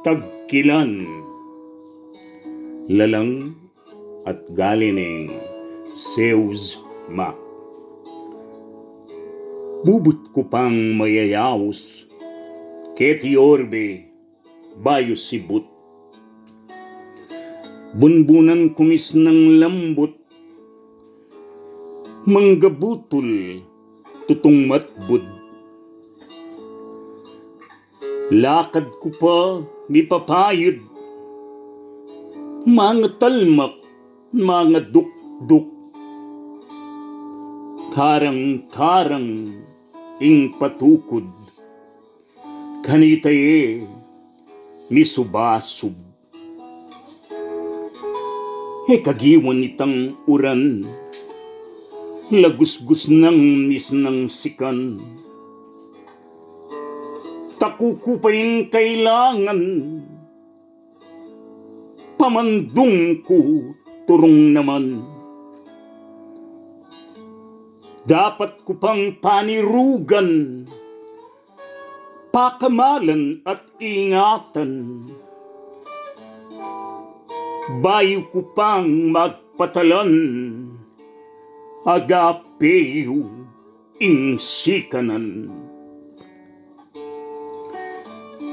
Tagkilan, lalang at galineng Zeus Mak. Bubut ko pang mayayaos, keti orbe, bayo sibut. Bunbunan kumis ng lambot, manggabutol, tutong matbud. Lakad ko pa, mipapayod, mga talmak, mga dukduk. Karang-karang, ing patukod, kanitaye, misubasub. Kagiwan itang uran, lagusgus ng misnang sikan. Takukupay kailangan, pamandung ko turong naman. Dapat ko pang panirugan, pakamalan at ingatan. Bayo ko pang magpatalan, agapeo ing sikanan.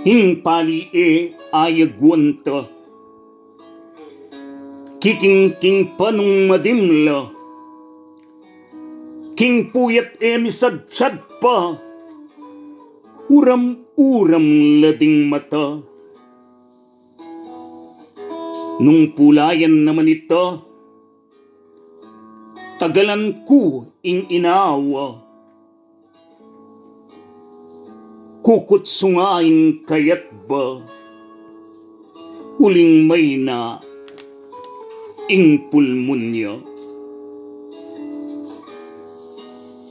Ing pali ayagwanta, kiking panong madimla, king puyat misadsyad pa, uram-uram lading mata. Nung pulayan naman ito, tagalan ko ing inawa. Kukot sungaing kayat ba, huling may na ing pulmonya.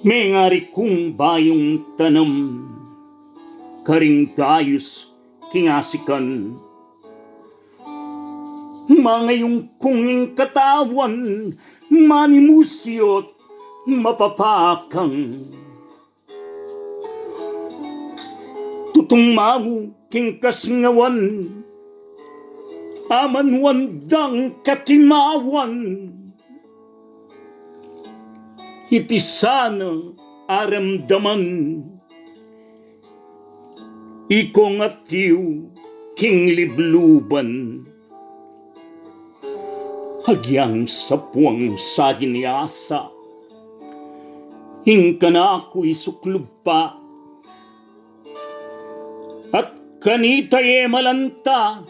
May ngari kong bayong tanam, karing dayos kingasikan. Mangayong kunging katawan, manimusyot, mapapakang. Tutong mau king kasngawan, aman wandang katimawan. Iti sana aramdaman, ikong at yu king libluban. Hagyang sa puwang sa giniasa, hingka na ako'y suklob pa. At kanita'y malanta,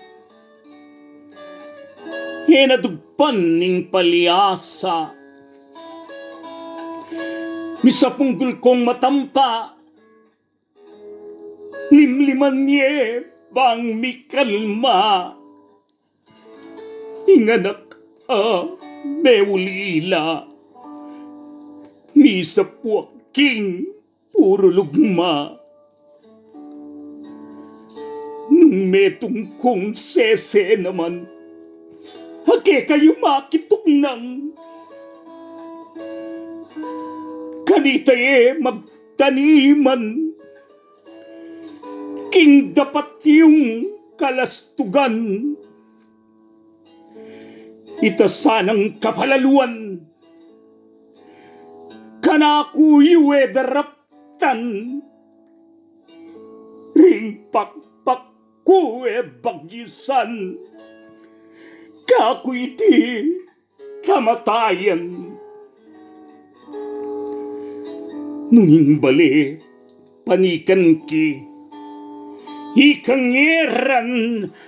nadugpan ning palyasa. Misapunggol kong matampa, limliman niye bang mikalma. Inganak meulila, misapuak king puro lugma. Nung metong kong sese naman, hake kayo makitok nang. Kanitaye magtaniman, king dapat yung kalastugan. Itasanang kapalaluan, kanaku yuwe daraptan. Ring pakpak kuwe bagyusan, kaku iti kamatayan. Nunging bali panikan ki, ikangeran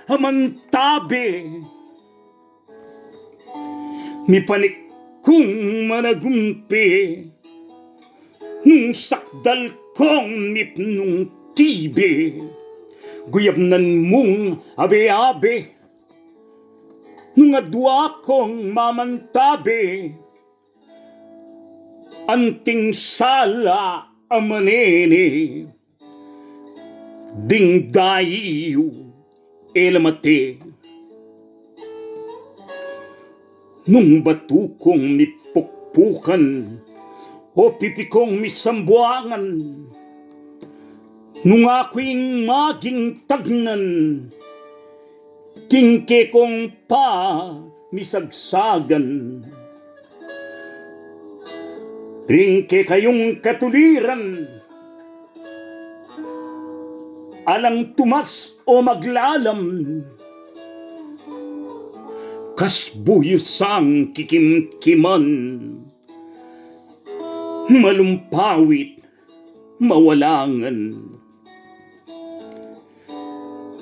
amantabe. Mipanik kung managumpi, nung sakdal kong mipnung tibe. Guyabnan mong abe-abe, nung adwa kong mamantabe. Anting sala amanene, ding dayu elamate. Nung batukong mipukpukan, o pipikong misambuangan, Nung ako'y maging tagnan, kingke kong pa misagsagan. Ringke kayong katuliran, alang tumas o maglalam, kasbuyusang kikimkiman, malumpawit, mawalangan.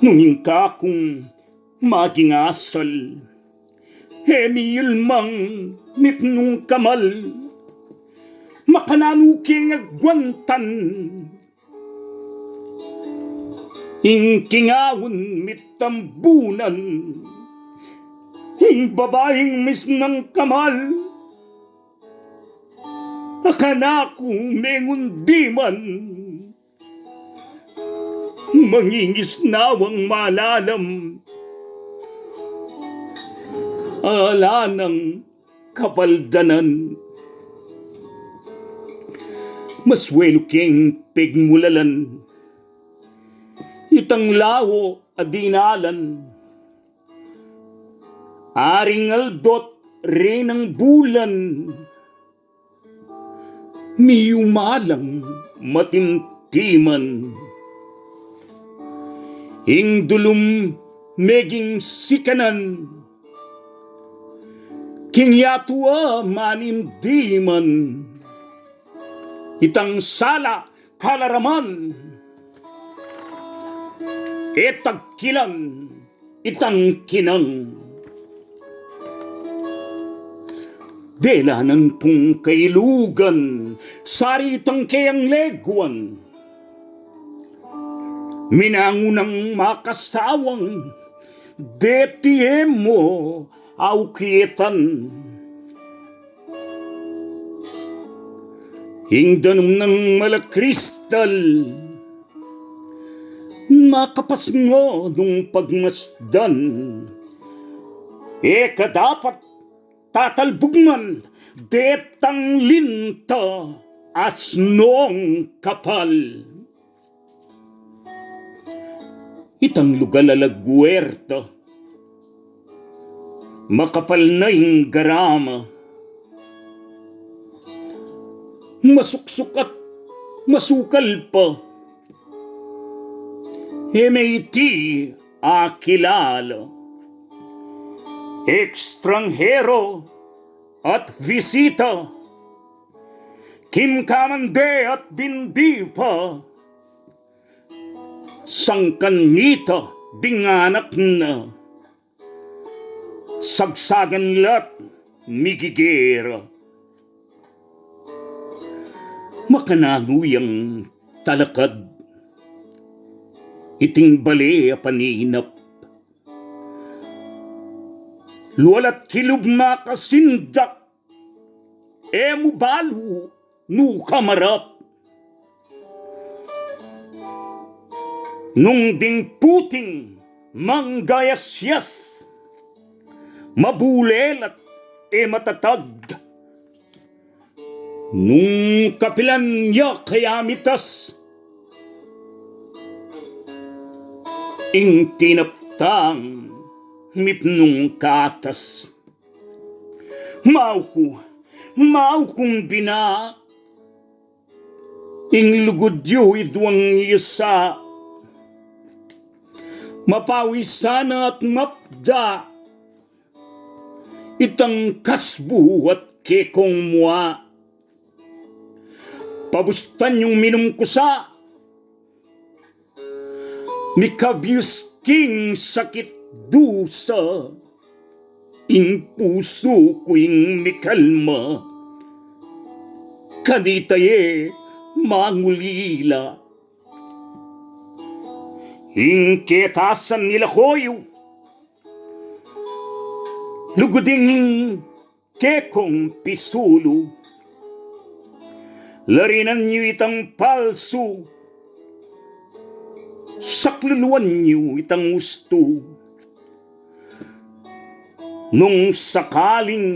Nunging kakong maging asal, hemiyulmang nipnung kamal, makananuking agwantan, ingkingawon mitambunan, ing babaeng mis ng kamal, akanaku mengundiman, mangingisnawang malalam, alanang kapaldanan. Maswelo keng pigmulalan, itang lawo adinalan, aring aldot rin ang bulan, miyumalang matimtiman, ing dulum meging sikanan, king yatua manimdiman, itang sala kalaraman, etagkilan itang kinang. Delanan pong kailugan, saritang kayang leguan, minangunang makasawang, DTM mo aukietan. Hingdanum ng malakristal, makapasngo nung pagmasdan, kadapat tatalbugman, detang linta asnong kapal. Itang lugalalagwerta, makapal na yung garama, masuksok at masukal pa, hemeti akilala, ekstranghero at visita, kimkamande at bindi pa, sangkanita dinganak na, sagsagan lat migigera. Makanaguyang talakad, iting bali a paninap, luwalat kilub makasindak, mubalu nu kamarap. Nung ding puting manggayasyas, mabulelat matatag, nung kapilan ya kayamitas, ing tinaptang mipnung katas. Maukong bina, ing lugudyo idwang isa, mapawisana at mapda, itang kasbu at kekong mua, pabustan yung minum kusa, mikabius king sakit dusa, ing puso ko ing mikalma, kanitaye mangulila, ing ketasan nila koyo, luguding kekong pisulo, larinan niyo itang palso, sakluluan niyo itang gusto. Nung sakaling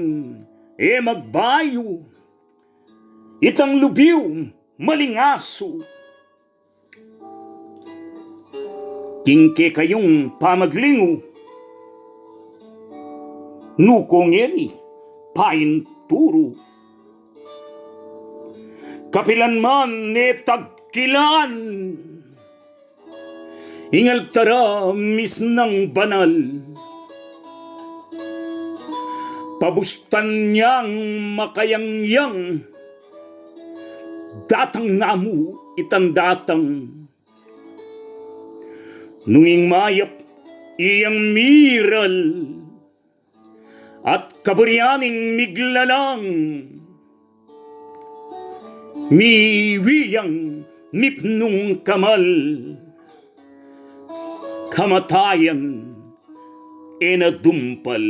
magbayo, itang lubiw malingaso, Tingke kayong pamaglingo, nukongeri, pain turo. Kapilan man ne tagkilan, ingal tara mis ng banal. Pabustan niyang makayangyang, datang namu itang datang. Nunging mayap iyang miral, at kaburyaning miglalang, miwiyang mipnung kamal, kamatayan enadumpal.